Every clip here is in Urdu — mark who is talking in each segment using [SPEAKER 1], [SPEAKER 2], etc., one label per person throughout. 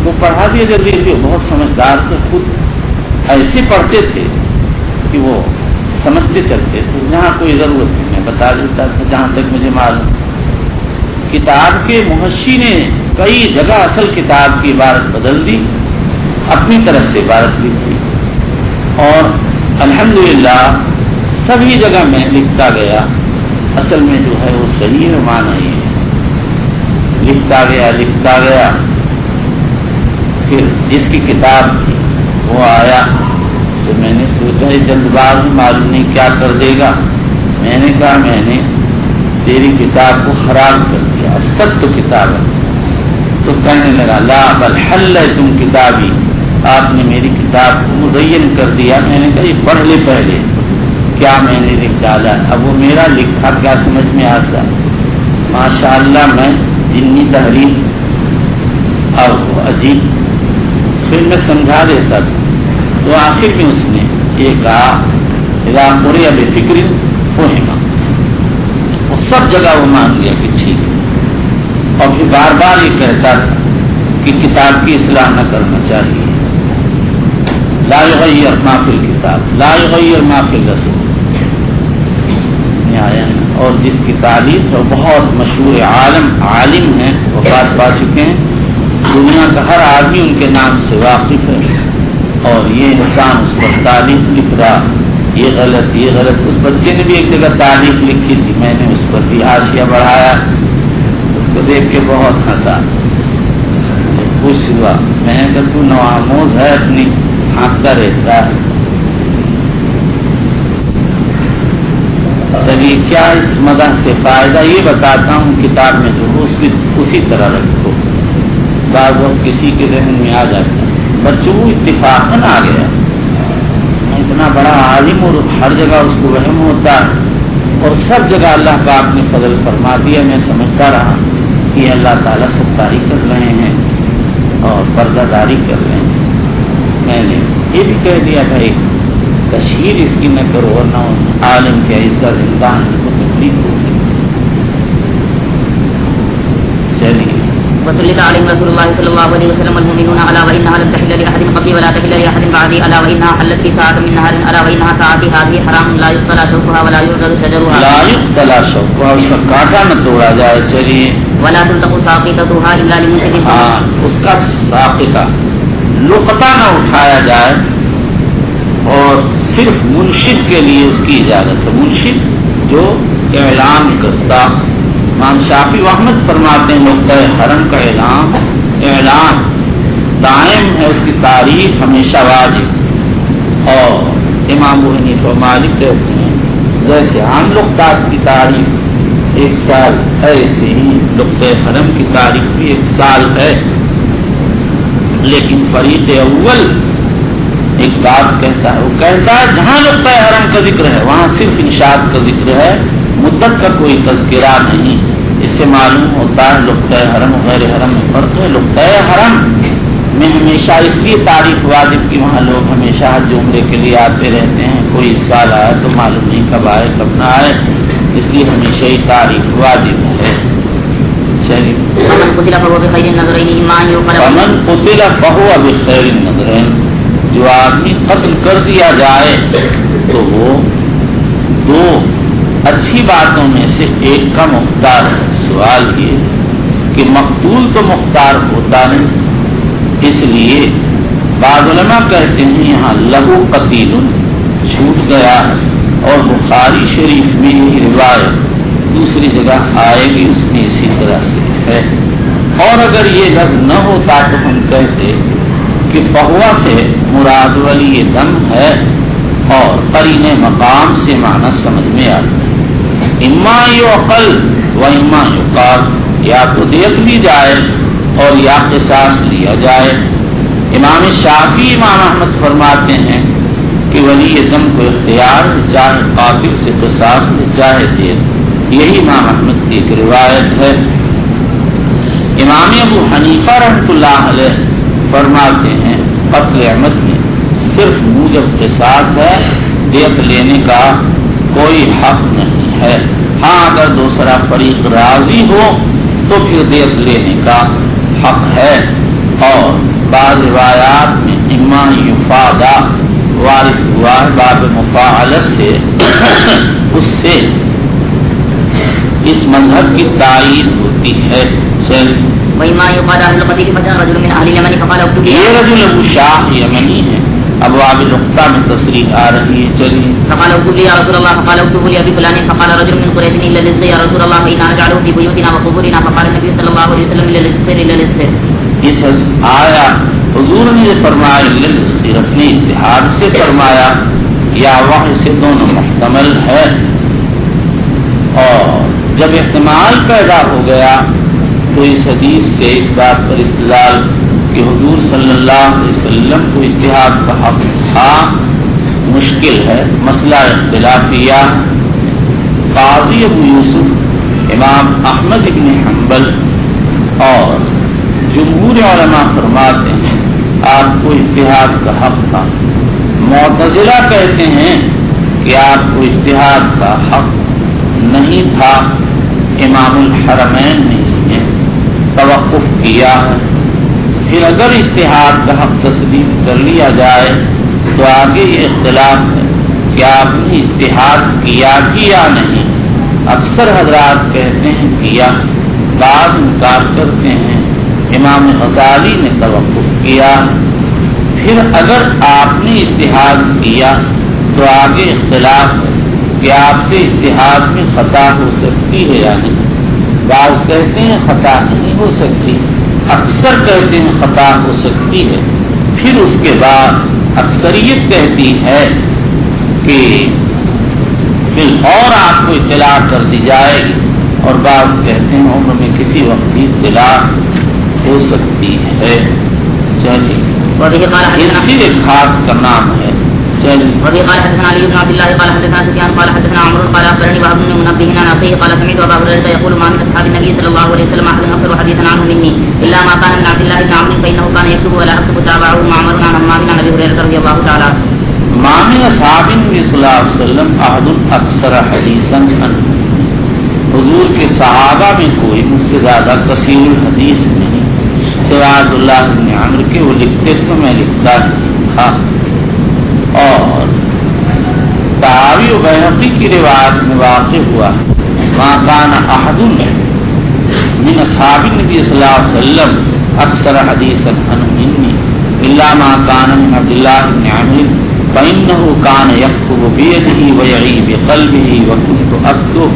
[SPEAKER 1] کو پڑھا دیا جلدی جلدی. بہت سمجھدار تھے, خود ایسے پڑھتے تھے کہ وہ سمجھتے چلتے تھے. جہاں کوئی ضرورت نہیں میں بتا دیتا تھا جہاں تک مجھے معلوم. کتاب کے محشی نے کئی جگہ اصل کتاب کی عبارت بدل دی, اپنی طرف سے عبارت لکھی, اور الحمدللہ سبھی جگہ میں لکھتا گیا. اصل میں جو ہے وہ صحیح ہے, معنی یہ ہے. لکھتا گیا. پھر جس کی کتاب تھی وہ آیا تو میں نے سوچا جلد باز معلوم نہیں کیا کر دے گا. میں نے کہا میں نے تیری کتاب کو خراب کر دیا, اب سب تو کتاب ہے. تو کہنے لگا لا بل حل تم کتابی, آپ نے میری کتاب کو مزین کر دیا. میں نے کہا یہ پڑھ لے پہلے کیا میں نے لکھ ڈالا. اب وہ میرا لکھا کیا سمجھ میں آتا. ماشاء اللہ میں جنی تحریر اور وہ عجیب. پھر میں سمجھا دیتا تھا. تو آخر میں اس نے یہ کہا اذا قرئ بفکر فہم, وہ سب جگہ وہ مان گیا کہ ٹھیک ہے. اور پھر بار بار یہ کہتا تھا کہ کتاب کی اصلاح نہ کرنا چاہیے. لا یغیر ما فی الکتاب لا یغیر ما فی الرسول. اور جس کی تعریف ہے بہت مشہور عالم ہیں, وفات پا چکے ہیں. دنیا کا ہر آدمی ان کے نام سے واقف ہے. اور یہ انسان اس پر تعریف لکھ رہا, یہ غلط یہ غلط. اس بچے نے بھی ایک جگہ تعریف لکھی تھی, میں نے اس پر بھی حاشیہ بڑھایا. اس کو دیکھ کے بہت ہنسا, خوش ہوا. میں نے کہا تو نوآموز ہے, اپنی ہانکتا رہتا ہے. چلیے کیا اس مدح سے فائدہ, یہ بتاتا ہوں کتاب میں جو ہو اسی طرح رکھو. بعض وقت کسی کے ذہن میں آ جاتا ہے. بچوں کو اتفاقاً آ گیا, اتنا بڑا عالم اور ہر جگہ اس کو وہم ہوتا ہے, اور سب جگہ اللہ پاک نے فضل فرما دیا. میں سمجھتا رہا کہ اللہ تعالیٰ ستاری کر رہے ہیں اور پردہ داری کر رہے ہیں. میں نے یہ بھی کہہ دیا بھائی تشہیر اس کی نہ کرو ورنہ عالم کے حصہ زندان کو تکلیف ہوگی. چلیے
[SPEAKER 2] وصلی تعلیم رسول اللہ صلی اللہ علیہ وسلم المؤمنون علی وانها لن تحل لاحد قبلی ولا تحل لاحد بعدی علی وانها حلت في ساعة من نهار علی وانها ساعة هذه حرام لا يقتلى شوكها ولا يعضد شجرها
[SPEAKER 1] لا يقتلى شوكها, اس کا کانٹا نہ توڑا جائے. چلیے
[SPEAKER 2] ولا تلتق ساقطتها الا لمنتج,
[SPEAKER 1] اس کا ساقطہ لقطہ نہ اٹھایا جائے اور صرف منشد کے لیے اس کی اجازت ہے. منشد جو اعلان کرتا. امام شافعی احمد فرماتے ہیں نقطۂ حرم کا اعلان دائم ہے, اس کی تعریف ہمیشہ واجب. اور امام ابو حنیفہ مالک کہتے ہیں جیسے عام نقطات کی تعریف 1 سال ہے, ایسے ہی نقطۂ حرم کی تعریف بھی 1 سال ہے. لیکن فریق اول ایک بات کہتا ہے, وہ کہتا ہے جہاں نقطۂ حرم کا ذکر ہے وہاں صرف انشاد کا ذکر ہے, مدت کا کوئی تذکرہ نہیں. اس سے معلوم ہوتا ہے نقطۂ حرم و غیر حرم میں فرق ہے. نقطۂ حرم میں ہمیشہ اس لیے تعریف واجب کہ وہاں لوگ ہمیشہ حج عمرے کے لیے آتے رہتے ہیں. کوئی اس سال آئے تو معلوم نہیں کب آئے کب نہ آئے, اس لیے ہمیشہ ہی تعریف واجب ہے. چلیے
[SPEAKER 2] ومن قتل فهو بخير النظرين اما ان يقتل
[SPEAKER 1] ومن قتل فهو بخير النظرين, جو آدمی قتل کر دیا جائے تو وہ 2 اچھی باتوں میں سے ایک کا مختار ہے. سوال یہ کہ مقتول تو مختار ہوتا نہیں, اس لیے بعض علماء کہتے ہیں یہاں لہو قتیل چھوٹ گیا ہے. اور بخاری شریف میں یہ روایت دوسری جگہ آئے گی, اس میں اسی طرح سے ہے. اور اگر یہ لفظ نہ ہوتا تو ہم کہتے کہ فہوا سے مراد ولی دم ہے, اور قرین مقام سے معنی سمجھ میں آتا ہے. اما یعقل و اما یقال, یا تو دیکھ لی جائے اور یا قصاص لیا جائے. امام شافعی امام احمد فرماتے ہیں کہ ولی دم کو اختیار چاہے قاتل سے قصاص لے چاہے دے. یہی امام احمد کی ایک روایت ہے. امام ابو حنیفہ رحمۃ اللہ علیہ فرماتے ہیں قتل عمد میں صرف موجب قصاص ہے, دیکھ لینے کا کوئی حق نہیں ہے. ہاں اگر دوسرا فریق راضی ہو تو پھر دیکھ لینے کا حق ہے. اور بعض روایات میں اما یفادا وارد ہوا ہے باب مفاعلت سے اس سے اس مذہب کی تائید ہوتی ہے.
[SPEAKER 2] وإما يقال أهل القتيل فجاء رجل من أهل اليمن فقال اكتب لي.
[SPEAKER 1] یہ رجل ابو شاہ یمنی ہے. ابواب النقطہ میں تصریح آ رہی ہے. چلیے.
[SPEAKER 2] فقال اكتب لي يا رسول الله فقال اكتب لي ابي فلان فقال رجل من قريش الا الرزق يا رسول الله فإنا نجعله في بيوتنا وقبورنا فقال النبي صلى الله عليه وسلم الا الرزق الا الرزق.
[SPEAKER 1] اس آیا حضور نے فرمایا للرزق اپنے اجتہاد سے فرمایا یا وحی سے دونوں محتمل ہے. اور جب احتمال پیدا ہو گیا تو اس حدیث سے اس بات پر استدلال کہ حضور صلی اللہ علیہ وسلم کو اجتہاد کا حق تھا مشکل ہے. مسئلہ اختلافیہ قاضی ابو یوسف امام احمد بن حنبل اور جمہور علماء فرماتے ہیں آپ کو اجتہاد کا حق تھا. معتزلہ کہتے ہیں کہ آپ کو اجتہاد کا حق نہیں تھا. امام الحرمین نے اس میں توقف کیا ہے. پھر اگر اجتہاد کا حق تسلیم کر لیا جائے تو آگے یہ اختلاف ہے کہ آپ نے اجتہاد کیا کہ یا نہیں. اکثر حضرات کہتے ہیں کیا، بعض انکار کرتے ہیں. امام غزالی نے توقف کیا. پھر اگر آپ نے اجتہاد کیا تو آگے اختلاف ہے کہ آپ سے اجتہاد میں خطا ہو سکتی ہے یا نہیں. بعض کہتے ہیں خطا نہیں ہو سکتی، اکثر کہتے ہیں خطا ہو سکتی ہے. پھر اس کے بعد اکثریت کہتی ہے کہ فی الفور آپ کو اطلاع کر دی جائے گی، اور بعض کہتے ہیں عمر میں کسی وقت ہی اطلاع ہو سکتی ہے. چلیے اس کی ایک خاص کا نام ہے.
[SPEAKER 2] وفي قال حدثنا علي بن عبد الله قال حدثنا سفيان قال حدثنا عمرو قال اخبرني وهب بن منبه عن اخيه قال سمعت ابا هريره يقول ما من اصحاب النبي صلى الله عليه وسلم احد اكثر حديثا عنه مني الا ما كان من عبد الله بن عمرو فانه كان يكتب ولا اكتب تابعه معمر عن عمار بن ابي هريره رضي الله تعالى عنه.
[SPEAKER 1] ما من اصحاب النبي صلی اللہ علیہ وسلم احد اکثر حدیثا عنه. حضور کے صحابہ میں کوئی مجھ سے زیادہ کثیر الحدیث نہیں سوائے عبداللہ بن عمرو کے. وہ لکھتے تھے میں لکھتا نہیں تھا. اور تحاوی و بیہقی کی روایت میں واقع ہوا ما کان احد من اصحاب النبی صلی اللہ علیہ وسلم اکثر حدیثا عنہ منی الا ما کان من عبداللہ بن عمرو فانه كان يكتب بيده ويعي بقلبه وكنت اكتب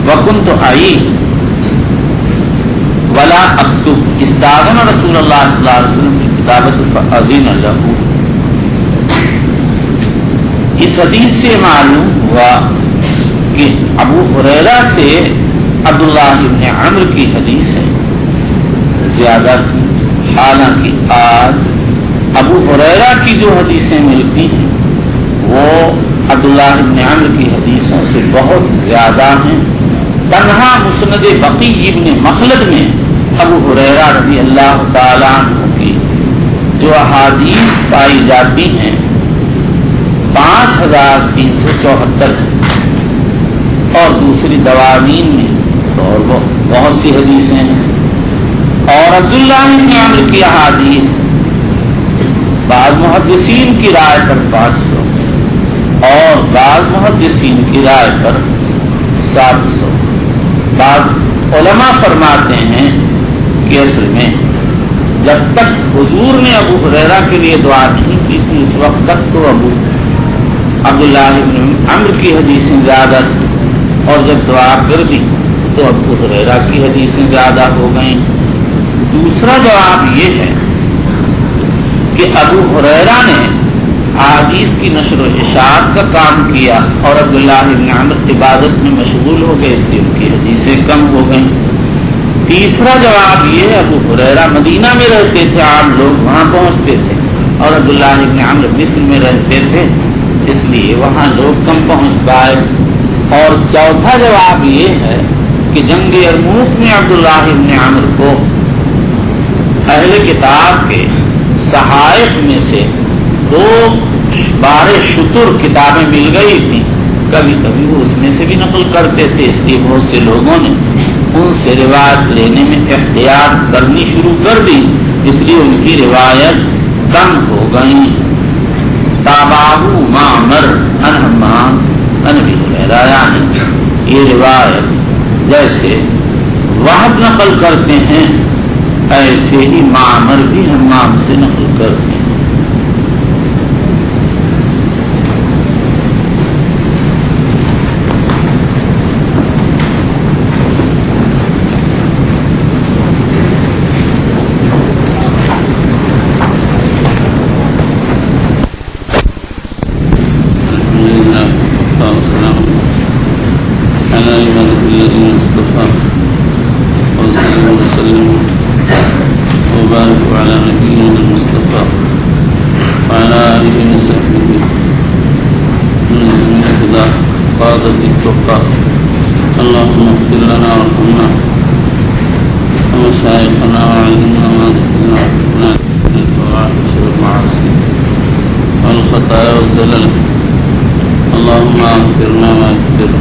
[SPEAKER 1] وكنت اعي ولا اكتب استاذن رسول اللہ صلی اللہ علیہ وسلم کی کتابت فاذن له. اس حدیث سے معلوم ہوا کہ ابو ہریرہ سے عبداللہ بن عمرو کی حدیث ہے زیادہ تھی. حالانکہ آج ابو ہریرہ کی جو حدیثیں ملتی ہیں وہ عبداللہ بن عمرو کی حدیثوں سے بہت زیادہ ہیں. تنہا مسند بقی ابن مخلد میں ابو ہریرہ رضی اللہ تعالیٰ عنہ کی جو احادیث پائی جاتی ہیں 5374 اور دوسری دواوین میں اور بہت سی حدیثیں ہیں. اور عبداللہ بن عمرو کی احادیث بعض محدثین کی رائے پر 500 اور بعض محدثین کی رائے پر 700. بعض علماء فرماتے ہیں کہ اصل میں جب تک حضور نے ابو ہریرہ کے لیے دعا نہیں کی تھی اس وقت تک تو عبداللہ بن عمرو کی حدیثیں زیادہ اور جب دعا کر دی تو ابو ہریرہ کی حدیثیں زیادہ ہو گئیں. دوسرا جواب یہ ہے کہ ابو ہریرہ نے احادیث کی نشر و اشاعت کا کام کیا اور عبداللہ بن عمرو عبادت میں مشغول ہو گئے، اس لیے ان کی حدیثیں کم ہو گئیں. تیسرا جواب یہ ہے ابو ہریرہ مدینہ میں رہتے تھے، عام لوگ وہاں پہنچتے تھے، اور عبداللہ بن عمرو مصر میں رہتے تھے اس لیے وہاں لوگ کم پہنچ پائے. اور چوتھا جواب یہ ہے کہ جنگ یرموک میں عبداللہ بن عمرو کو اہل کتاب کے صحائف میں سے 12 شتر کتابیں مل گئی تھیں. کبھی کبھی وہ اس میں سے بھی نقل کرتے تھے، اس لیے بہت سے لوگوں نے ان سے روایت لینے میں احتیاط کرنی شروع کر دی. اس لیے ان کی روایت کم ہو گئی. تابعہ معمر عن حمام عن ابی ہریرہ، یعنی یہ روایت جیسے وہب نقل کرتے ہیں ایسے ہی معمر بھی حمام سے نقل کرتے ہیں.
[SPEAKER 3] اللهم اغفر لنا وارحمنا ومشايخنا وعلمنا ما ذكرنا وارحمنا من الفواحش والمعاصي والخطايا والزلل. اللهم اغفرنا واغفر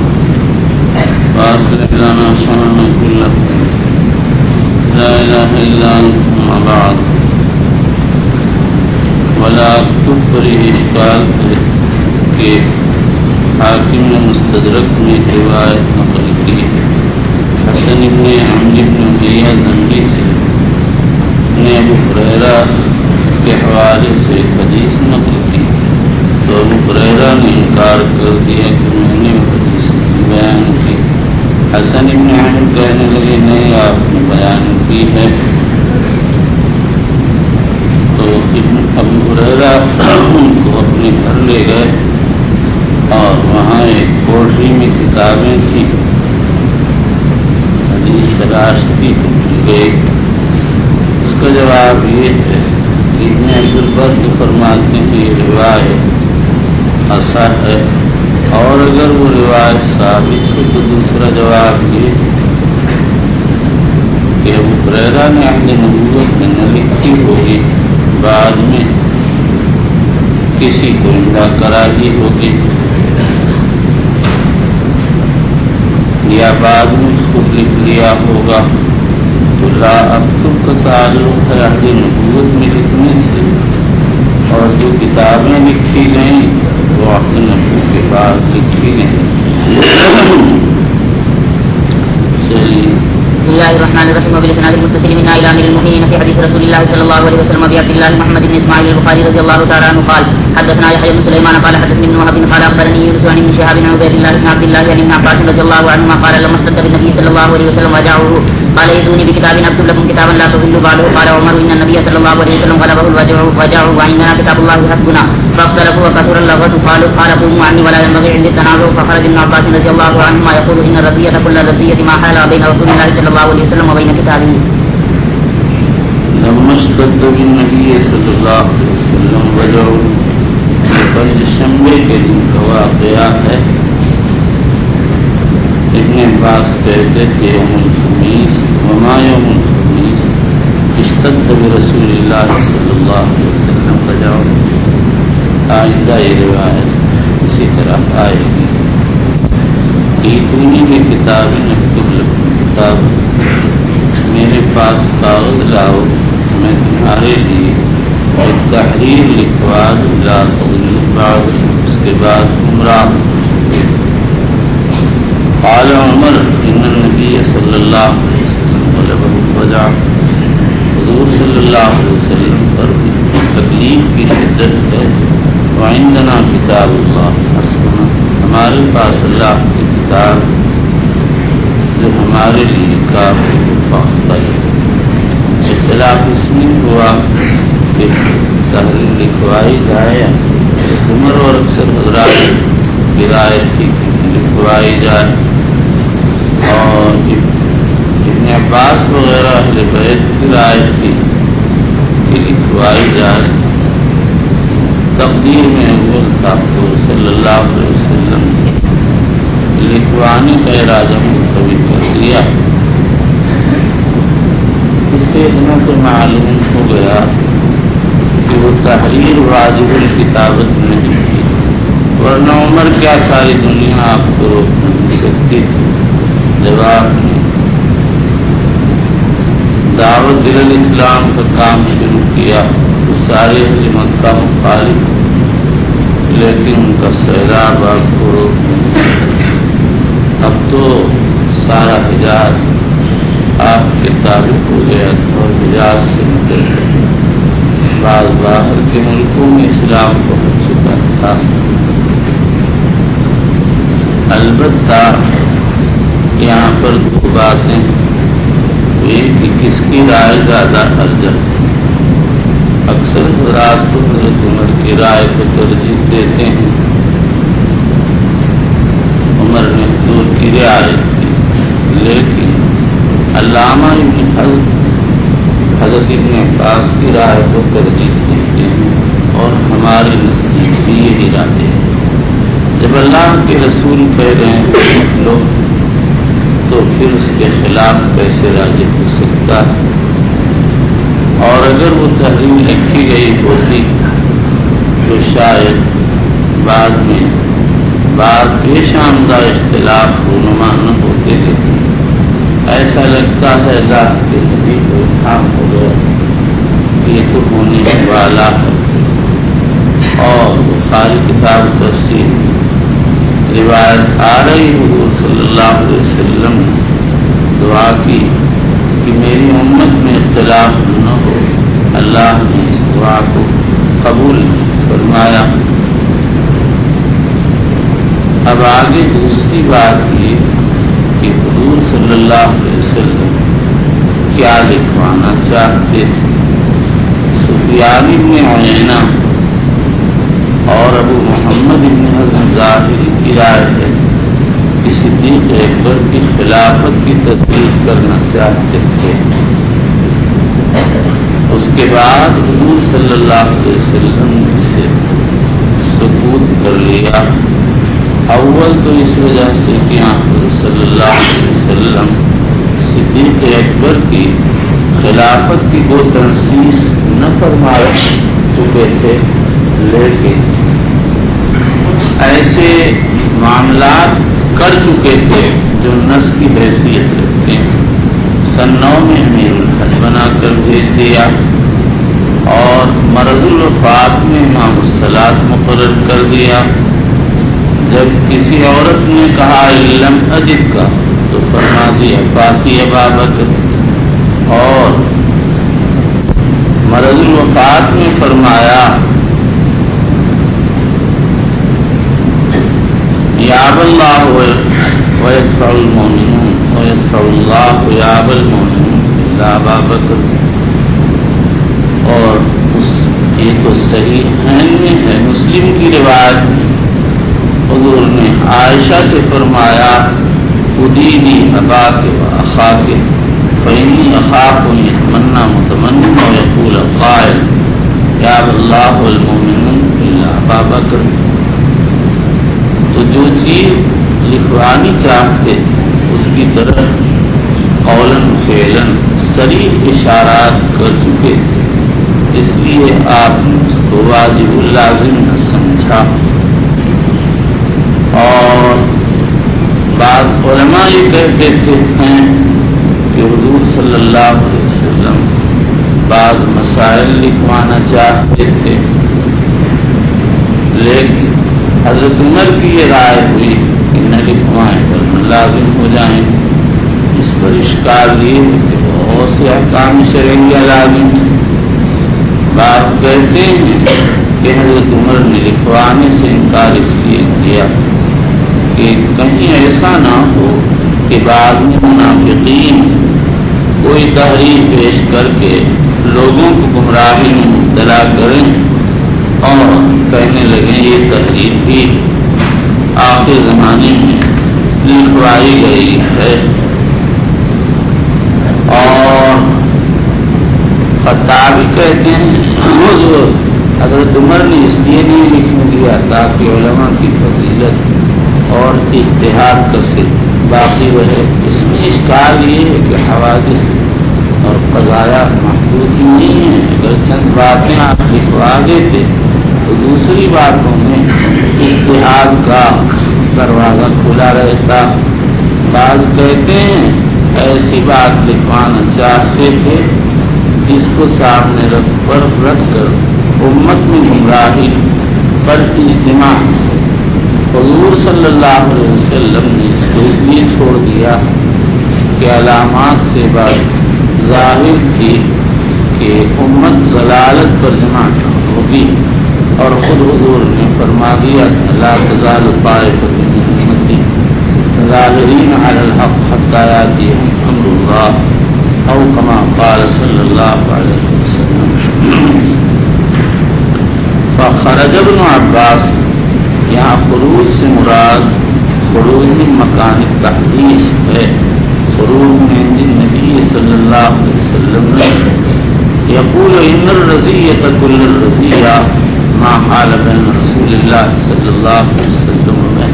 [SPEAKER 3] واصلح لنا شأننا كله. لا اله الا انت اما بعد. ولا اكتب پر اشکال کہ حاکم نے مستدرک میں روایت نقل کی حسن ابن عمرو بن امیہ زنگی سے نے ابو ہریرہ کے حوالے سے ایک حدیث نقل کی تو ابو ہریرہ نے انکار کر دیا کہ میں نے وہ حدیث بیان کی. حسن ابن عمرو کہنے لگے نہیں آپ نے بیان کی ہے. تو ابو ہریرہ ان کو اپنے گھر لے گئے اور وہاں ایک کوٹری میں کتابیں تھیں. حدیث تلاش کی تو مل گئی. اس کا جواب یہ ہے کہ ابن عبد البر جو فرماتے ہیں یہ روایت اصح ہے، اور اگر وہ روایت ثابت ہو تو دوسرا جواب یہ کہ ابو ہریرہ نے عہد نبوت میں نہ لکھی ہوگی، بعد میں کسی کو املا کرائی ہوگی یا بعد میں خود لکھ لیا ہوگا. تو لا اکتب کا تعلق ہے عہد نبوت میں لکھنے سے، اور جو کتابیں لکھی گئیں وہ عہد نبوت کے بعد لکھی گئیں. چلیے.
[SPEAKER 2] بسم الله الرحمن الرحيم. وبالإسناد المتصل منا إلى أمير المؤمنين في حديث رسول الله صلى الله عليه وسلم أبي عبد الله محمد بن إسماعيل البخاري رضي الله تعالى عنه قال حدثنا يحيى بن سليمان قال حدثني ابن وهب قال أخبرني يونس عن ابن شهاب عن عبيد الله بن عبد الله عن ابن عباس رضي الله عنهما قال لما اشتد بالنبي صلى الله عليه وسلم وجعه قال ائتوني بكتاب أكتب لكم كتابا لا تضلوا بعده. قال عمر إن النبي صلى الله عليه وسلم غلبه الوجع وعندنا كتاب الله حسبنا. فاختلفوا وكثر اللغط قال قوموا عني ولا ينبغي عندي التنازع. فخرج ابن عباس رضي الله عنهما يقول إن الرزية كل الرزية ما حال بين رسول الله صلى الله عليه وسلم وبين كتابه.
[SPEAKER 3] لما اشتد بالنبي صلى الله عليه وسلم وجعه بل شنبے کے دن کا واقعہ ہے. ابن عباس کہتے کہ یوم الخمیس وما یوم الخمیس اشتد برسول اللہ صلی اللہ علیہ وسلم وجعه. آئندہ یہ روایت اسی طرح آئے گی. ایتونی کی کتابیں اکتب لکھوں کتاب، میرے پاس کاغذ لاؤ میں تمہارے لیے ایک تحریر لکھوا دوں. لا تضلوا بعد، اس کے بعد گمراہ. قال عمر ان النبی صلی اللہ علیہ وسلم غلبہ الوجع، حضور صلی اللہ علیہ وسلم پر تکلیف کی شدت ہے. وعندنا کتاب اللہ حسبنا، ہمارے پاس اللہ کی کتاب جو ہمارے لیے کافی پختہ ہے. اختلاف اس میں ہوا کہ تحریر لکھوائی جائے. عمر اور اکثر حضرات کی رائے تھی لکھوائی جائے، اور ابن عباس وغیرہ اہل بیت کی رائے تھی کہ لکھوائی جائے. تقدیر میں اول تھا حضور صلی اللہ علیہ وسلم لکھوانے کا ارادہ مستوی کر دیا. اس سے اتنا تو معلوم ہو گیا کہ وہ تحریر واجب الکتابت نہیں تھی، ورنہ عمر کیا ساری دنیا آپ کو روک نہیں سکتی تھی. جواب میں دعوت اسلام کا کام شروع کیا تو سارے اہل مکہ مخالف، لیکن ان کا سیلاب آپ کو روک نہیں سکا۔ اب تو سارا حجاز آپ کے تابع ہو گیا اور حجاز سے نکل گئے۔ بعض باہر کے ملکوں میں اسلام پہنچ چکا تھا۔ البتہ یہاں پر دو باتیں، ایک کہ کس کی رائے زیادہ ارجح ہے۔ اکثر حضرات کو حضرت عمر کی رائے کو ترجیح دیتے ہیں۔ عمر نے حضور کی رعایت کی، لیکن علامہ ابن حضرت ابن عباس کی رائے کو ترجیح دیتے ہیں، اور ہمارے نزدیک بھی یہی رائے ہے۔ جب اللہ کے رسول کہہ رہے ہیں لوگ، تو پھر اس کے خلاف کیسے راضی ہو سکتا ہے؟ اور اگر وہ تحریم رکھی گئی ہوتی تو شاید بعد میں پیش آمدہ اختلاف رونما نہ ہوتے لیتے۔ ایسا لگتا ہے اللہ کے نبی کو الہام ہو گیا، یہ تو ہونے والا ہے۔ اور بخاری کتاب تفسیر روایت آ رہی، حضور صلی اللہ علیہ وسلم نے دعا کی کہ میری امت میں اختلاف نہ ہو۔ اللہ نے اس دعا کو قبول فرمایا۔ اب آگے دوسری بات یہ کہ حضور صلی اللہ علیہ وسلم کیا لکھوانا چاہتے تھے۔ سفیان بن عیینہ اور ابو محمد بن حزم ظاہری کی رائے ہے کہ صدیق اکبر کی خلافت کی تصدیق کرنا چاہتے تھے۔ اس کے بعد حضور صلی اللہ علیہ وسلم نے سے سکوت کر لیا۔ اول تو اس وجہ سے کہ حضور صلی اللہ علیہ وسلم صدیق اکبر کی خلافت کی وہ تنسیص نہ فرما چکے تھے، لیکن ایسے معاملات کر چکے تھے جو نس کی حیثیت رکھتے ہیں۔ سن 9 میں امیر الحج بنا کر بھیج دیا، اور مرض الوفات میں امام الصلاۃ مقرر کر دیا۔ جب کسی عورت نے کہا لم اجد کا، تو فرما دیا فاتی ابا بکر، اور مرض الوفات میں فرمایا یاب اللہ ویدفع المؤمنون ویدفع اللہ یاب المؤمنون الا ابا بکر۔ اور یہ تو صحیحین میں ہے، مسلم کی روایت میں حضور نے عائشہ سے فرمایا ادینی اباک و اخاک فإنی اخاف ان یتمنى متمنی ویقول قائل یاب اللہ والمؤمنون الا ابا بکر۔ تو جو چیز لکھوانی چاہتے اس کی طرف قولاً فعلاً صریح اشارات کر چکے، اس لیے آپ نے اس کو واجب لازم نہ سمجھا۔ اور بعض علماء یہ کہتے ہیں کہ حضور صلی اللہ علیہ وسلم بعض مسائل لکھوانا چاہتے تھے، لیکن حضرت عمر کی یہ رائے ہوئی کہ نہ لکھوائیں ورنہ لازم ہو جائیں۔ اس پر اشکال یہ ہے کہ بہت سے احکام شرعیہ لازم ہیں۔ بات کہتے ہیں کہ حضرت عمر نے لکھوانے سے انکار اس لیے کیا کہ کہیں ایسا نہ ہو کہ بعد میں منافقین کوئی تحریر پیش کر کے لوگوں کو گمراہی میں مبتلا کریں اور کہنے لگیں یہ تحریر بھی آخر زمانے میں لکھوائی گئی ہے۔ اور خطابی کہتے ہیں حضرت عمر نے اس لیے نہیں لکھنے دیا تاکہ علماء کی فضیلت اور اجتہاد کا سے باقی رہے۔ اس میں اشکال یہ ہے کہ حوادث اور قضایا محدود ہی نہیں ہیں۔ اگر چند باتیں آپ لکھوا دیتے تو دوسری باتوں میں اجتہاد کا دروازہ کھلا رہتا۔ بعض کہتے ہیں ایسی بات لکھوانا چاہتے تھے جس کو سامنے رکھ کر امت میں گمراہی پر اجتماع. حضور صلی اللہ علیہ وسلم نے اس کو اس لیے چھوڑ دیا کہ علامات سے بات ظاہر تھی کہ امت ضلالت پر جمع ہوگی، اور خود حضور نے فرما دیا لا تزال طائفة من امتی ظاہرین علی الحق حتی یاتیہم امر اللہ او کما قال صلی اللہ علیہ وسلم. فخرج ابن عباس، یہاں خروج سے مراد خروج من مکان التحدیث ہے. خروج من النبی صلی اللہ علیہ وسلم یقول ان الرزیۃ کل الرزیہ ما حال بین رسول اللہ صلی اللہ علیہ وسلم و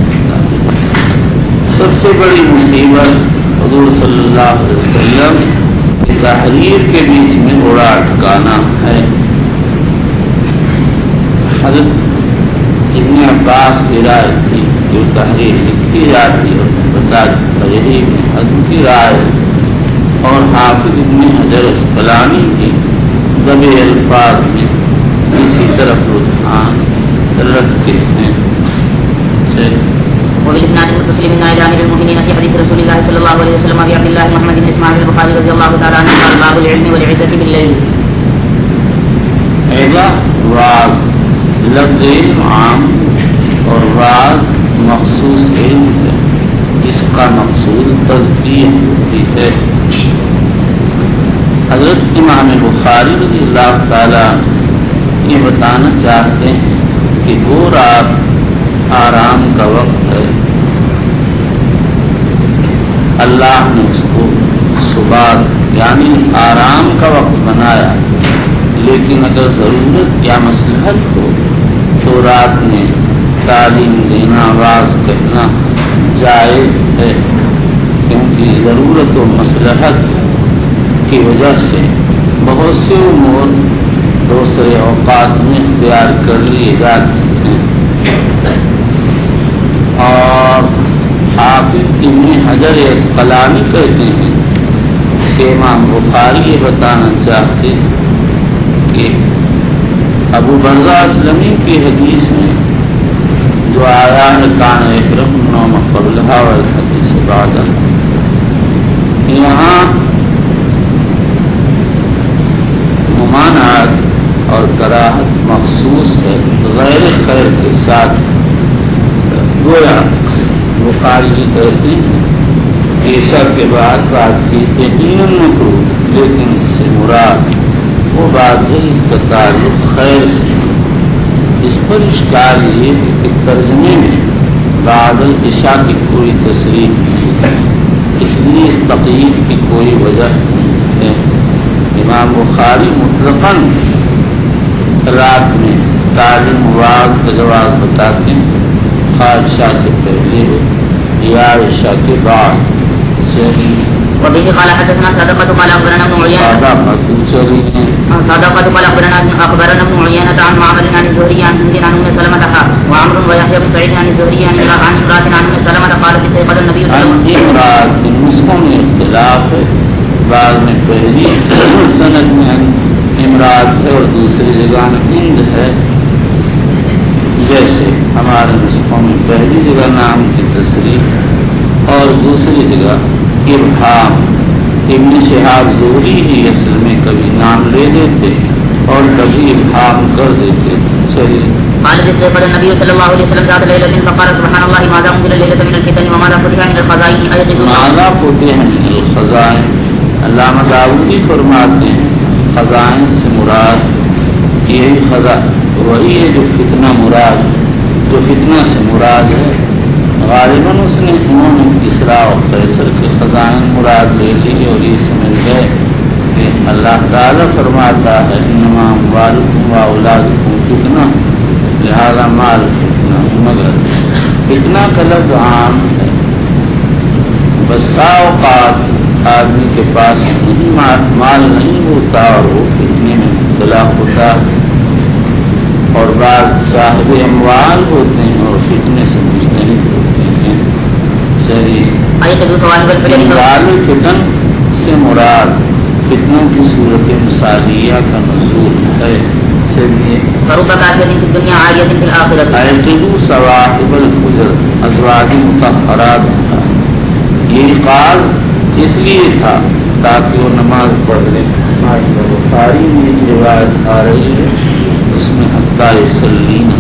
[SPEAKER 3] سب سے بڑی مصیبت حضور صلی اللہ علیہ وسلم کی تحریر کے بیچ میں گھوڑا اٹکانا ہے. حضرت ابن عباس کی رائے تھی جو تحریر لکھی جاتی ہے بتا یہی حضرت کی رائے، اور حافظ ابن حجر اسقلانی کی دبے الفاظ میں اسی طرف رجحان رکھتے ہیں.
[SPEAKER 2] وبالاسناد المتصل من عن امير المؤمنين في حديث رسول الله صلى الله عليه وسلم ابي عبد الله محمد بن اسماعيل البخاري رضي الله تعالى عنه قال باب العلم والعزة بالليل.
[SPEAKER 3] عظہ واضح لفظ علم عام اور واضح مخصوص علم ہے جس کا مقصود تزکیہ ہوتی ہے. حضرت امام بخاری رضی اللہ تعالیٰ یہ بتانا چاہتے ہیں کہ وہ رات آرام کا وقت ہے. اللہ نے اس کو صبح یعنی آرام کا وقت بنایا، لیکن اگر ضرورت یا مصلحت ہو تو رات میں تعلیم دینا، آواز کہنا جائز ہے، کیونکہ ضرورت و مصلحت کی وجہ سے بہت سے امور دوسرے اوقات میں اختیار کر لیے جاتے ہیں. اور حافظ ابن حجر اسقلانی کہتے ہیں کہ امام بخاری یہ بتانا چاہتے کہ ابو برزہ اسلمی کی حدیث میں جو آیا ہے کان اکرم نوم قبلہ والحدیث بعدہ، یہاں ممانعت اور کراہت مخصوص ہے غیر خیر کے ساتھ. گویا بخاری کہتے ہیں عشاء کے بعد بات چیت یقیناً مکروہ، لیکن اس سے مراد وہ بات ہے اس کا تعلق خیر سے. اس پر اشکال یہ ہے کہ ترجمے میں بعد العشاء کی کوئی تصریح نہیں ہے، اس لیے اس تقیید کی کوئی وجہ نہیں ہے. امام بخاری مطلقاً رات میں تعلیم واز کا جواز بتاتے ہیں، عائشہ سے پہلے یا عائشہ کے بعد.
[SPEAKER 2] وبه قال حدثنا صدقة قال أخبرنا ابن عيينة ابن عيينة عن معمر عن الزهري عن هند عن أم سلمة وعمر ويحيى بن سعيد عن الزهري عن امرأة عن أم سلمة قالت استيقظ النبي صلى الله عليه وسلم.
[SPEAKER 3] امرأة کے نسخوں میں اختلاف ہے، بعض میں پہلی سند میں امرأة ہے اور دوسری جگہ ہند ہے. جیسے ہمارے نسخوں میں پہلی جگہ نام کی تصریح اور دوسری جگہ ابہام. ابن شہاب زہری ہی اصل میں کبھی نام لے لیتے اور کبھی ابہام کر دیتے. چلیے.
[SPEAKER 2] قال استيقظ النبي صلى الله عليه وسلم ذات ليلة فقال سبحان الله ماذا أنزل الليلة من الفتن وماذا فتح من الخزائن أيقظ
[SPEAKER 3] ماذا فتح من الخزائن. علامہ داؤدی فرماتے ہیں خزائن سے مراد یہی خزائن وہی ہے جو فتنہ مراد، جو فتنہ سے مراد ہے. غالباً اس نے انہوں نے کسرا اور قیصر کے خزائن مراد لے لی اور یہ سمجھ گئے کہ اللہ تعالیٰ فرماتا ہے انما اموالکم و اولادکم فتنہ، لہذا مال فتنہ. مگر فتنہ کا لفظ عام ہے. بسا اوقات آدمی کے پاس مال نہیں ہوتا اور وہ فتنے میں مبتلا ہوتا ہے، اور بعض صاحب اموال ہوتے ہیں اور فتنے سے مجتنب ہوتے ہیں. صحیح.
[SPEAKER 2] أيقظوا صواحب الحجر
[SPEAKER 3] انزال فتن سے مراد فتنوں کی صورت مثالیہ کا نزول ہے. چلیے
[SPEAKER 2] فرب كاسية في الدنيا عالية في الآخرة.
[SPEAKER 3] ایقظوا صواحب الحجر ازواج مطہرات تھا. یہ قال اس لیے تھا تاکہ وہ نماز پڑھ لیں. بخاری میں ایک روایت آ رہی ہے اس میں حتیٰ یصلین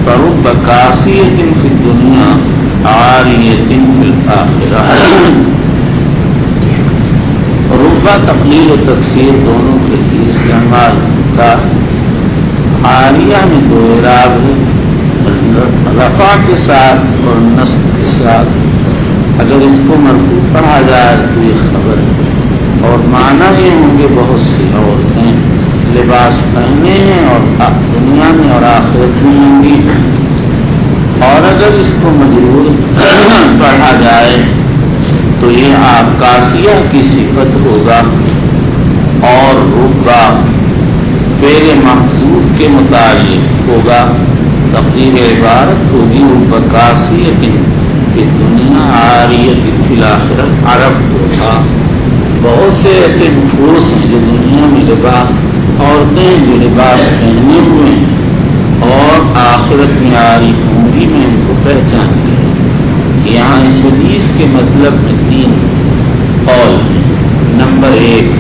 [SPEAKER 3] فرب کاسیۃ فی الدنیا عاریۃ فی الآخرہ. ربا تقلیل و تفسیر دونوں کے لیے استعمال ہوتا. عاریہ میں دو اعراب ہے رفع کے ساتھ اور نصب کے ساتھ. اگر اس کو مرفوع پڑھا جائے تو یہ خبر ہے اور معنی یہ ہوں گے بہت سی عورتیں لباس پہنے ہیں اور دنیا میں اور آخرت میں ہوں گی. اور اگر اس کو مجرور پڑھا جائے تو یہ عکاسیہ کی صفت ہوگا اور ربا فعل محذوف کے متعلق ہوگا. تقدیر عبارت ہوگی رب کاسیۃ فی الدنیا عاریۃ فی الآخرۃ. عرفت ہوگا بہت سے ایسے نفوس ہیں جو دنیا میں لباس عورتیں جو لباس پہنے ہوئے ہیں اور آخرت میں عاری ہوں گی میں ان کو پہچانتی ہوں. یہاں اس حدیث کے مطلب میں 3 قول ہیں. نمبر 1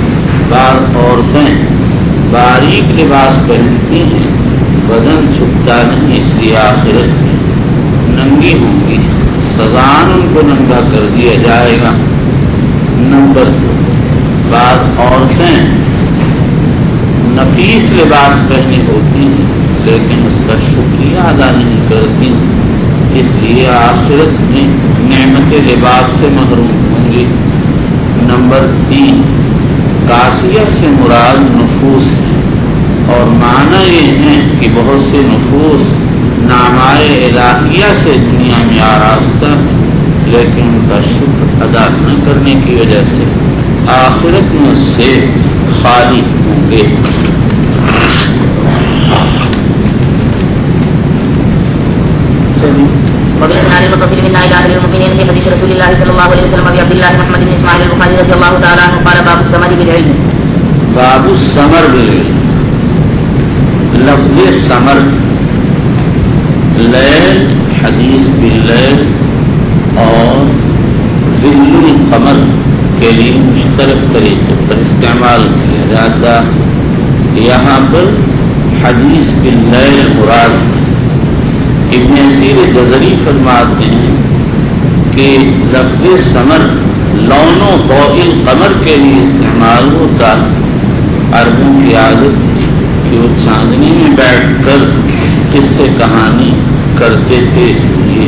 [SPEAKER 3] بعض عورتیں باریک لباس پہنتی ہیں بدن چھپتا نہیں اس لیے آخرت میں ننگی ہوں گی سزان ان کو ننگا کر دیا جائے گا. نمبر 2 بعض عورتیں نفیس لباس پہنی ہوتی ہیں لیکن اس کا شکریہ ادا نہیں کرتی اس لیے آخرت میں نعمت لباس سے محروم ہوں گی. نمبر 3 کاسیہ سے مراد نفوس ہے اور معنی یہ ہے کہ بہت سے نفوس نامائے الہیہ سے دنیا میں آراستہ لیکن ان کا شکر ادا نہ کرنے کی وجہ سے آخرت میں اس سے خالی ہوں گے.
[SPEAKER 2] وبالإسناد المتصل من إلى المؤمنين في حديث رسول الله صلى الله عليه وسلم أبي عبد الله محمد بن إسماعيل البخاري رضي الله تعالى عنه قال باب السمر بالعلم.
[SPEAKER 3] باب السمر بالعلم. لفظ سمر لیل حدیث باللیل اور ظل القمر کے لیے مشترک طریقے پر استعمال کیا جاتا. یہاں پر حدیث باللیل مراد. ابن اسیر جزری فرماتے ہیں کہ لفظ سمر لون و ضوء القمر کے لیے استعمال ہوتا. عربوں کی عادت کہ وہ چاندنی میں بیٹھ کر قصے کہانی کرتے تھے اس لیے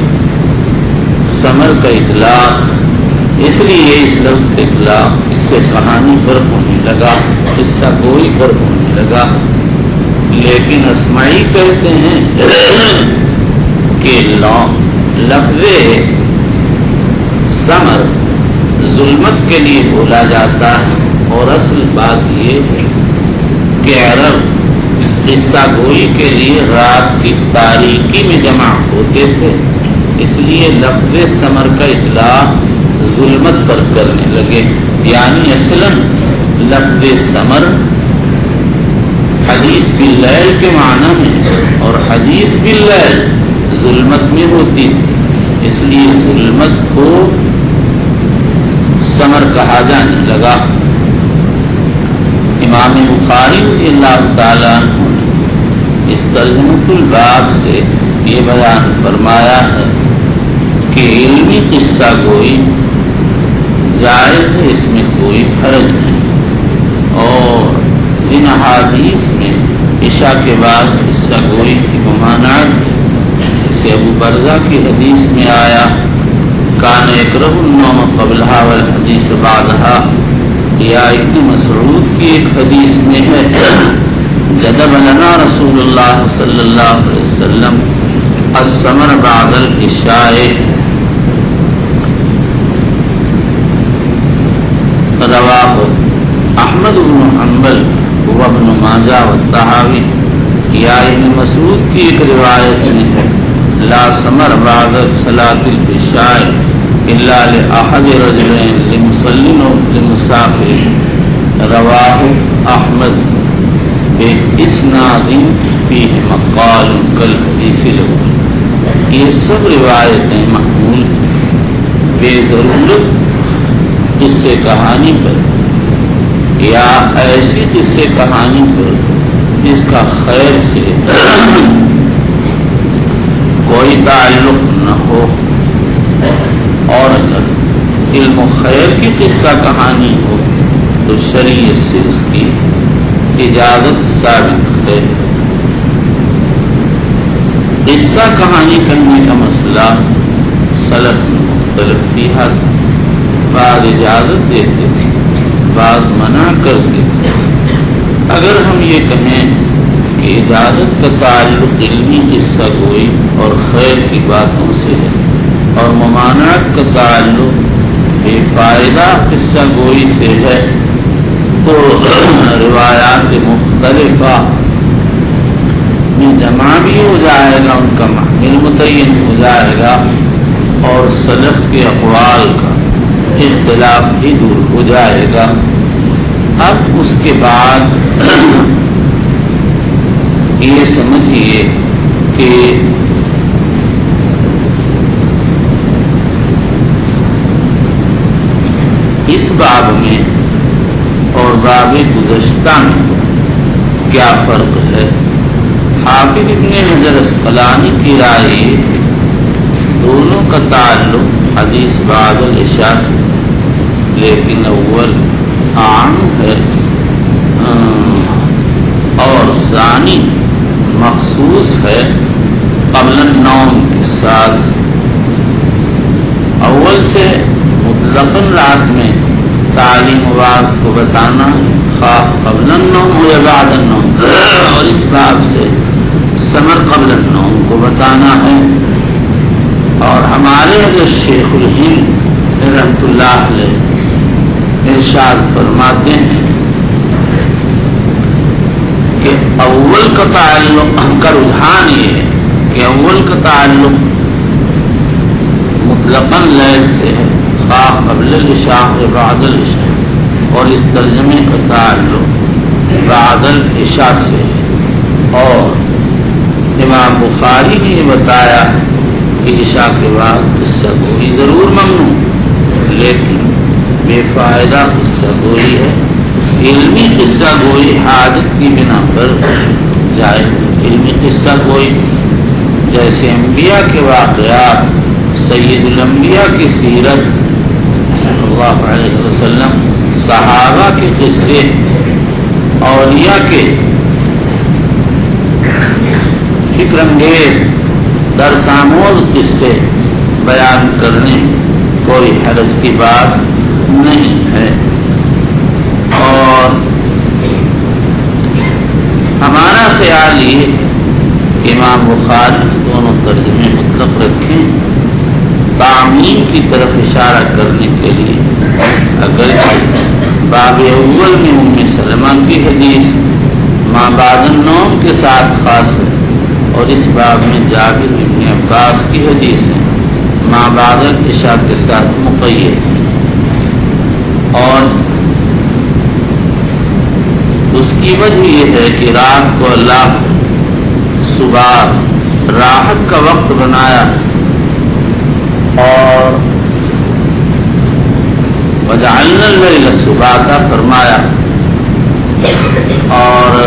[SPEAKER 3] سمر کا اطلاق اس لیے اس لفظ کا اطلاق اس سے کہانی پر ہونے لگا قصہ گوئی پر ہونے لگا. لیکن اسماعی کہتے ہیں کہ لفظ سمر ظلمت کے لیے بولا جاتا ہے اور اصل بات یہ ہے کہ عرب قصہ گوئی کے لیے رات کی تاریکی میں جمع ہوتے تھے اس لیے لفظ سمر کا اطلاق ظلمت پر کرنے لگے. یعنی اصلاً لفظ سمر حدیث باللیل کے معنی میں اور حدیث باللیل ظلمت میں ہوتی تھی اس لیے ظلمت کو سمر کہا جانے لگا. امام بخاری رضی اللہ تعالیٰ عنہ نے اس ترجمۃ الباب سے یہ بیان فرمایا ہے کہ علمی قصہ گوئی جائز ہے اس میں کوئی حرج نہیں. اور جن احادیث میں عشاء کے بعد قصہ گوئی کی ممانعت ہے جیسے ابو برزہ کی حدیث میں آیا کان یکرہ النوم قبلہا والحدیث بعدہا. یا ابن مسعود کی ایک حدیث میں ہے جدب لنا رسول اللہ صلی اللہ علیہ وسلم السمر بعد العشاء. رواہ احمد بن حنبل وابن ماجہ والطحاوی. یا ابن مسعود کی ایک روایت میں ہے لا سمر بعد صلاۃ العشاء الا لأحد رجلين لمصلٍ لمسافر رواہ احمد بإسناد فیہ مقال کالحدیث الاول. یہ سب روایتیں محمول بے ضرورت قصے کہانی پر یا ایسی قصے کہانی پر جس کا خیر سے کوئی تعلق نہ ہو، اور اگر علم و خیر کی قصہ کہانی ہو تو شریعت سے اس کی اجازت ثابت ہے. قصہ کہانی کہنے کا مسئلہ سلف میں مختلف فیہا، بعض اجازت دیتے تھے، بعض منع کرتے تھے. اگر ہم یہ کہیں کہ اجازت کا تعلق علمی قصہ گوئی اور خیر کی باتوں سے ہے اور ممانعت کا تعلق بے فائدہ قصہ گوئی سے ہے، تو روایات مختلفہ میں جمع بھی ہو جائے گا، ان کا محمل متعین ہو جائے گا، اور سلف کے اقوال کا اختلاف بھی دور ہو جائے گا. اب اس کے بعد یہ سمجھیے کہ اس باب میں اور باب گزشتہ میں کیا فرق ہے. حافظ ابن حجر اسقلانی کی رائے دونوں کا تعلق حدیث بعد العشاء سے، لیکن اول عام ہے اور ثانی مخصوص ہے قبل النوم کے ساتھ. اول سے مطلقاً رات میں تعلیم واز کو بتانا خواہ قبل النوم ہو یا بعد النوم، اور اس باب سے ثمر قبل النوم کو بتانا ہے. اور ہمارے جو شیخ الہند رحمۃ اللہ علیہ ارشاد فرماتے ہیں کہ اول کا تعلق کا رجحان یہ ہے کہ اول کا تعلق مطلقاً لیل سے ہے خواہ قبل العشاء و بعد العشاء، اور اس ترجمے کا تعلق بعد العشاء سے ہے. اور امام بخاری نے یہ بتایا کہ عشاء کے بعد قصہ گوئی ضرور ممنوع، لیکن بے فائدہ قصہ گوئی ہے. علمی قصہ گوئی حاجت کی بنا پر جائے. علمی قصہ گوئی جیسے انبیاء کے واقعات، سید الانبیاء کی سیرت صلی اللہ علیہ وسلم، صحابہ کے قصے، اولیاء کے فکر انگیز درس آموز قصے بیان کرنے کوئی حرج کی بات نہیں ہے. اور ہمارا خیال یہ امام بخاری دونوں ترجمے مطلق رکھیں تعمیم کی طرف اشارہ کرنے کے لیے. اگر باب اول میں ام سلمہ کی حدیث ما بعد النوم کے ساتھ خاص ہے، اور اس باب میں جابر بن عباس کی حدیث ہے ما بعد العشاء کے ساتھ مقید ہے. اور اس کی وجہ یہ ہے کہ رات کو اللہ صبح راحت کا وقت بنایا، اور وجعلنا اللیل سباتا فرمایا، اور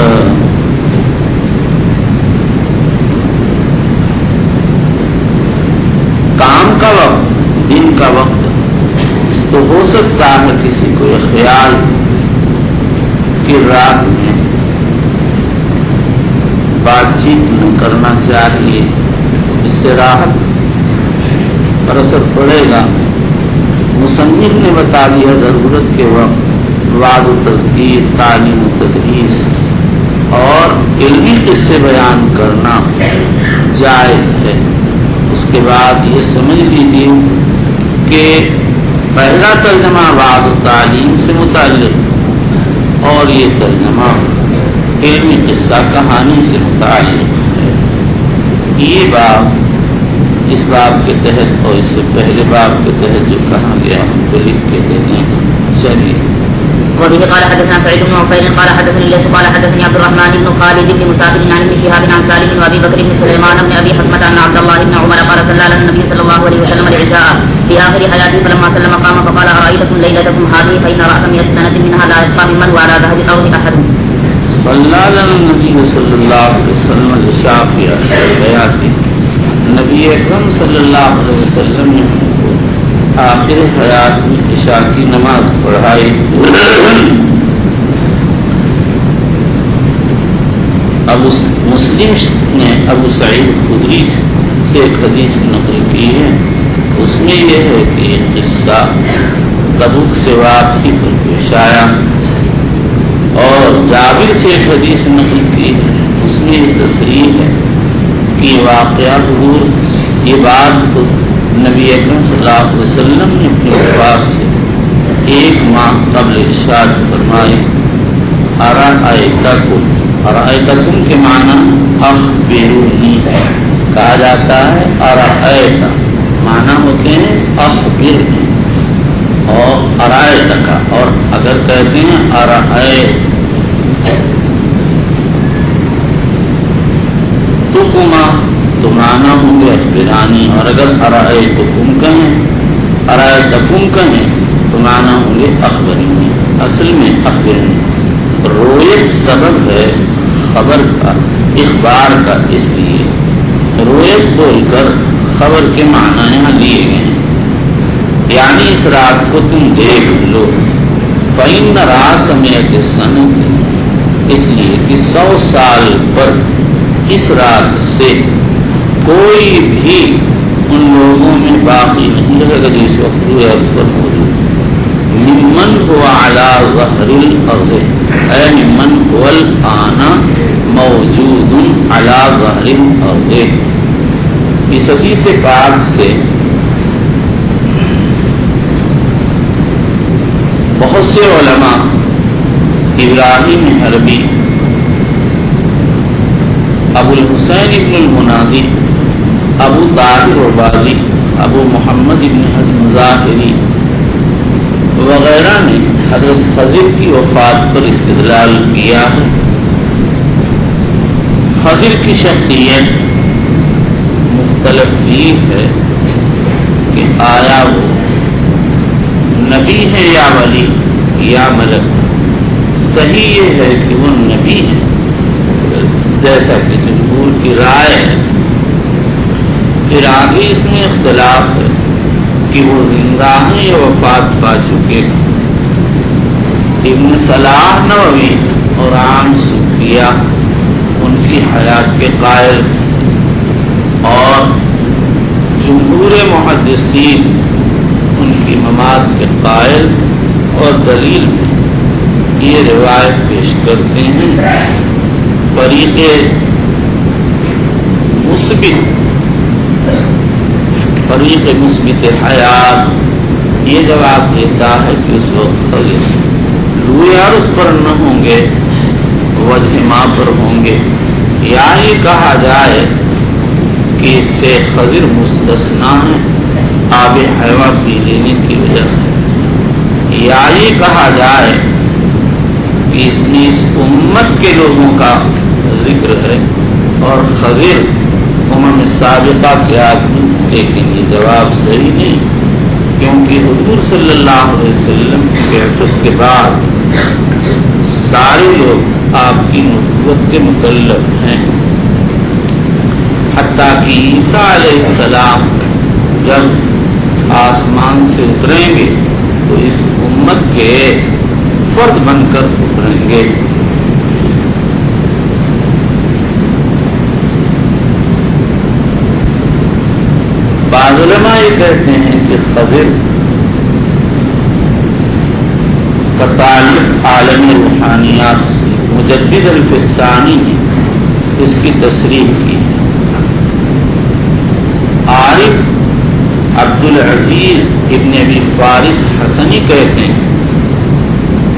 [SPEAKER 3] کام کا وقت دن کا وقت. تو ہو سکتا ہے کسی کو یہ خیال کہ رات میں بات چیت نہ کرنا چاہیے، اس سے راحت پر اثر پڑے گا. مصنف نے بتا دیا ضرورت کے وقت وعظ و تذکیر، تعلیم و تدریس اور علمی قصے بیان کرنا جائز ہے. اس کے بعد یہ سمجھ لیجیے کہ پہلا ترجمہ وعظ و تعلیم سے متعلق اور یہ ترجمہ علمی قصہ کہانی سے متعلق ہے. یہ بات اس باب کے تحت اور اس سے پہلے باب کے تحت جو کہا گیا ہم کو لکھ کے دے دیں. چلیے.
[SPEAKER 2] وبه قال حدثنا سعيد بن عفير قال حدثني الليث قال حدثني عبد الرحمن بن خالد بن مسافر عن ابن شهاب عن سالم بن ابي بكر بن سليمان بن ابي حزمة ان عبد الله بن عمر قال صلى على النبي صلى الله عليه وسلم العشاء في اخر حياته فلما سلم قام فقال ارايتكم ليلتكم هذه فان راس 100 سنة منها لا يبقى ممن هو على ظهر الارض احد.
[SPEAKER 3] صلی علی النبی صلی اللہ علیہ وسلم العشاء فی آخر حیاتی. نبی اکرم صلی اللہ علیہ وسلم نے آخر حیات میں عشاء کی نماز پڑھائی. ابو مسلم نے ابو سعید خدری سے ایک حدیث نقل کی ہے. اس میں یہ ہے کہ یہ قصہ تبوک سے واپسی پر پیش آیا. اور جابر سے ایک حدیث نقل کی ہے. اس میں یہ تصریح ہے کہ واقعہ حضور یہ بات نبی اکرم صلی اللہ علیہ وسلم نے اپنے وفات سے 1 ماہ قبل ارشاد فرمائے. ارائیتکم کے معنی اخبرونی ہے. کہا جاتا ہے ارائیت معنی ہوتے ہیں اخبرنی اور ارائیتک. اور اگر کہتے ہیں ارائیت تکما تو معنی ہوں گے اخبرانی. اور اگر ارائیتکم کہیں تو معنی ہوں گے اخبرنی. اصل میں اخبرنی رویت سبب ہے خبر کا اخبار کا. اس لیے رویت بول کر خبر کے معنی یہاں لیے گئے ہیں. یعنی اس رات کو تم دیکھ لو. فَإِنَّ رَأْسَ مِئَةِ سَنَةٍ اس لیے کہ 100 سال پر اس رات سے کوئی بھی ان لوگوں میں باقی نہیں رہے گا جس وقت روئے اس پر موجود. ممن هو على ظهر الارض اے ممن هو الان موجود على ظهر الارض. اس حدیث پاک سے بہت سے علماء ابراہیم حربی، ابو الحسین ابن المنادی، ابو طاہر عبادی، ابو محمد ابن حزم ظاہری وغیرہ نے حضرت خضر کی وفات پر استدلال کیا ہے. خضر کی شخصیت مختلف یہ ہے کہ آیا وہ نبی ہے یا ولی یا ملک. صحیح یہ ہے کہ وہ نبی ہے جیسا کہ جمہور کی رائے ہے. پھر آگے اس میں اختلاف ہے کہ وہ زندہ ہیں یا وفات پا چکے. ابن صلاح نووی اور عام صوفیہ ان کی حیات کے قائل اور جمہور محدثین ان کی ممات کے قائل اور دلیل میں یہ روایت پیش کرتے ہیں. فریق مثبت حیات یہ جواب دیتا ہے کہ اس وقت روئے عرض پر نہ ہوں گے، وجہ ماں پر ہوں گے. یا یہ کہا جائے کہ اس سے خضر مستثنا ہے آب حیوہ پی لینے کی وجہ سے. یا یہ کہا جائے کہ اس میں اس امت کے لوگوں کا ذکر ہے اور خضر امم سابقہ کے آدمی. لیکن یہ جواب صحیح نہیں، کیونکہ حضور صلی اللہ علیہ وسلم کی بعثت کے بعد سارے لوگ آپ کی نبوت کے مکلف ہیں. حتیٰ کہ عیسیٰ علیہ السلام جب آسمان سے اتریں گے تو اس امت کے فرد بن کر اتریں گے. بعض علماء یہ کہتے ہیں کہ خضر کا تعلق عالم روحانیات سے. مجدد الفسانی نے اس کی تصریح کی ہے. عارف عبدالعزیز ابن ابی فارس حسنی کہتے ہیں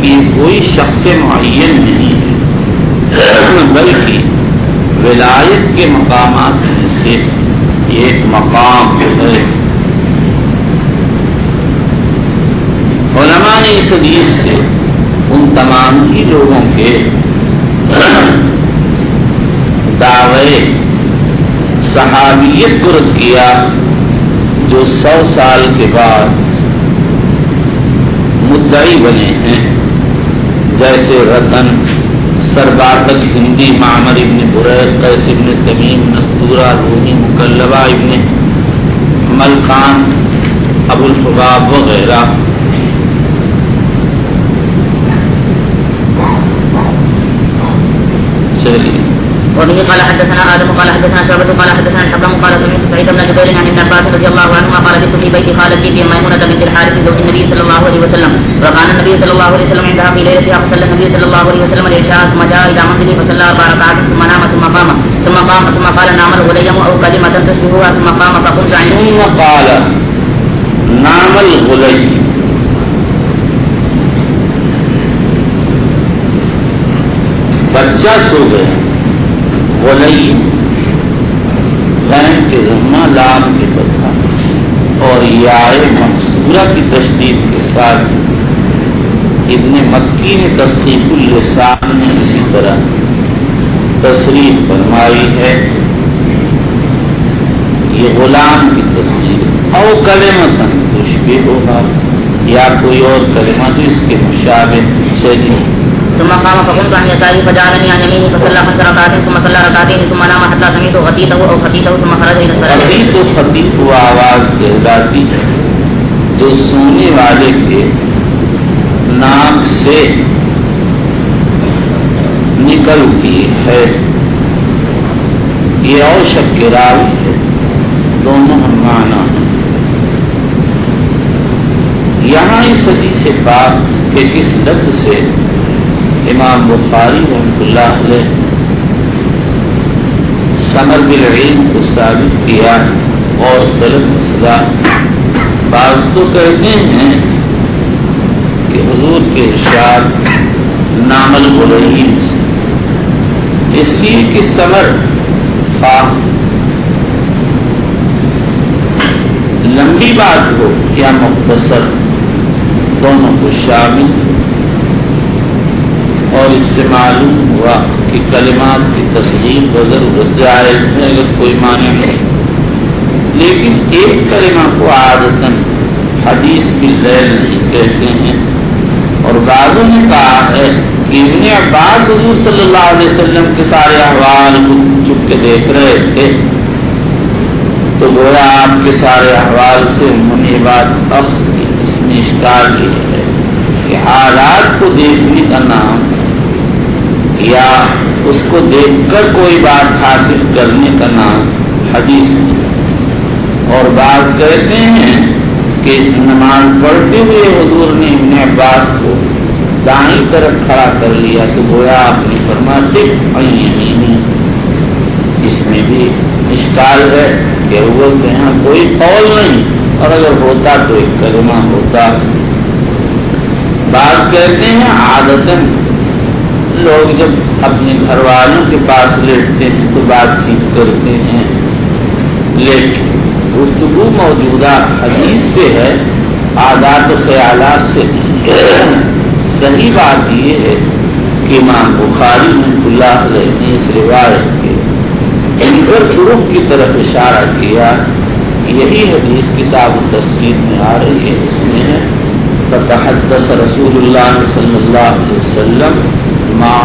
[SPEAKER 3] کہ کوئی شخص معین نہیں ہے بلکہ ولایت کے مقامات میں سے یہ ایک مقام ہے. علماء نے اس حدیث سے ان تمام ہی لوگوں کے دعوے صحابیت کو رد کیا جو 100 سال کے بعد مدعی بنے ہیں، جیسے رتن، سرباتک ہندی، معمر ابن برید، قیس ابن تمیم، نستورہ رومی، مکلبہ ابن ملکان، ابو الحباب وغیرہ. چلیے.
[SPEAKER 2] وبه قال حدثنا آدم قال حدثنا شعبة قال حدثنا الحكم قال سمعت سعيد بن جبير عن ابن عباس رضي الله عنهما قال جئت في بيت خالتي في ميمونة بنت الحارث زوج النبي صلى الله عليه وسلم وكان النبي صلى الله عليه وسلم عندها في ليلتها فصلى النبي صلى الله عليه وسلم العشاء ثم جاء إلى منزله فصلى 4 ركعات ثم نام ثم قال نام الغليم أو كلمة تشبهها ثم قام فقمت عنه.
[SPEAKER 3] ثم قال نام الغليم. بچہ سو گیا. غلیم غین کے ضمہ لام کے فتحہ اور یائے مقصورہ کی تشدید کے ساتھ ابن مکی نے تصدیق اللسان میں اسی طرح تصریف فرمائی ہے. یہ غلام کی تصدیق او کلمۃ تشبیہ ہوگا یا کوئی اور کلمہ جو اس کے مشابہ. چلیے.
[SPEAKER 2] ثم قام فقمت عن يساره فجعلني عن يمينه فصلى 5 ركعات ثم صلى ركعتين ثم نام حتى سمعت غطيته او خطيته ثم خرج الى الصلاه.
[SPEAKER 3] غطیت و خطیت وہ آواز کہلاتی ہے جو سونے والے کے ناک سے نکلتی ہے. یہ اوشک کے راوی ہے. دونوں معنی ہیں. یہاں اس حدیث پاک کے کس لفظ سے امام بخاری رحمۃ اللہ علیہ ثمر بالعلم کو ثابت کیا اور غلط مسئلہ. بعض تو کہتے ہیں کہ حضور کے ارشاد نام الغلیم سے، اس لیے کہ ثمر خواہ لمبی بات ہو یا مختصر دونوں کو شامل. اور اس سے معلوم ہوا کہ کلمات کی تصدیق ضرورت جائز ہے اگر کوئی معنی نہیں. لیکن ایک کلمہ کو عادتاً حدیث بالذیل نہیں کہتے ہیں. اور بعضوں نے کہا ہے کہ ابن عباس حضور صلی اللہ علیہ وسلم کے سارے احوال کو چپ کے دیکھ رہے تھے تو گویا آپ کے سارے احوال سے منیبات اخذ کی. اس میں اشکال یہ ہے کہ حالات کو دیکھنے کا نام یا اس کو دیکھ کر کوئی بات حاصل کرنے کا نام حدیث ہے. اور بات کہتے ہیں کہ نماز پڑھتے ہوئے حضور نے ابن عباس کو دائیں طرف کھڑا کر لیا تو گویا آپ نے فرمایا یمینی. اس میں بھی اشکال ہے کہ حضور کے یہاں کوئی قول نہیں اور اگر ہوتا تو ایک کلمہ ہوتا. بات کہتے ہیں عادتاً لوگ جب اپنے گھر والوں کے پاس لیٹتے ہیں تو بات چیت کرتے ہیں، لیکن گفتگو موجودہ حدیث سے ہے، عادات و خیالات سے نہیں. صحیح بات یہ ہے کہ امام بخاری رحمۃ اللہ علیہ نے اس روایت کے انکر فروغ کی طرف اشارہ کیا. یہی حدیث کتاب التفسیر میں آ رہی ہے. اس میں ہے فتحدث رسول اللہ صلی اللہ علیہ وسلم مع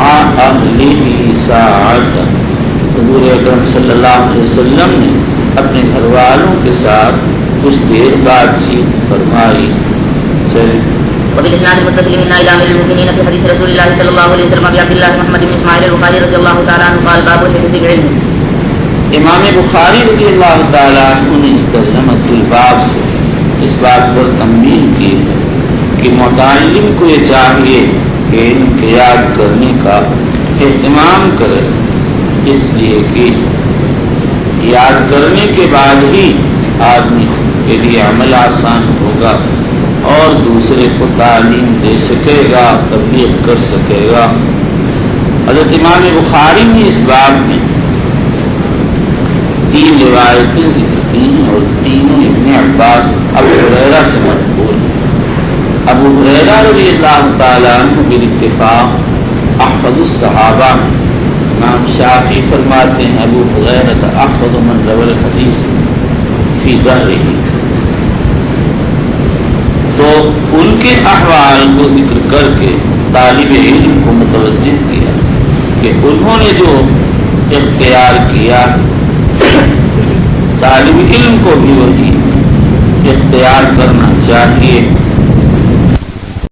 [SPEAKER 3] اہلہ ساعۃ. حضور اکرم صلی اللہ علیہ وسلم نے اپنے گھر والوں کے ساتھ کچھ دیر بات چیت فرمائی. چلے.
[SPEAKER 2] وبالاسناد المتصل من الى امير المؤمنين في حديث رسول الله صلى الله عليه وسلم ابي عبد الله محمد بن اسماعيل البخاري رضي الله تعالى عنه قال باب الحفظ بالعلم.
[SPEAKER 3] امام بخاری رضی اللہ تعالیٰ عنہ نے اس ترجمۃ الباب سے اس بات پر تنبیہ کی ہے کہ متعلم کو یہ چاہیے کہ علم کے یاد کرنے کا اہتمام کرے، اس لیے کہ یاد کرنے کے بعد ہی آدمی کے لیے عمل آسان ہوگا اور دوسرے کو تعلیم دے سکے گا، تبلیغ کر سکے گا. حضرت امام بخاری نے اس باب میں 3 روایتیں ذکر اور تینوں ابن عباس ابو ہریرہ سے مقبول ہیں۔ ابو ہریرہ رضی اللہ تعالیٰ عنہ بالاتفاق احفظ الصحابہ، امام شافعی فرماتے ہیں ابو ہریرہ احفظ من روى الحدیث فی ظہرہ، تو ان کے احوال کو ذکر کر کے طالب علم کو متوجہ کیا کہ انہوں نے جو اختیار کیا طالب علم کو بھی وہی اختیار کرنا چاہیے۔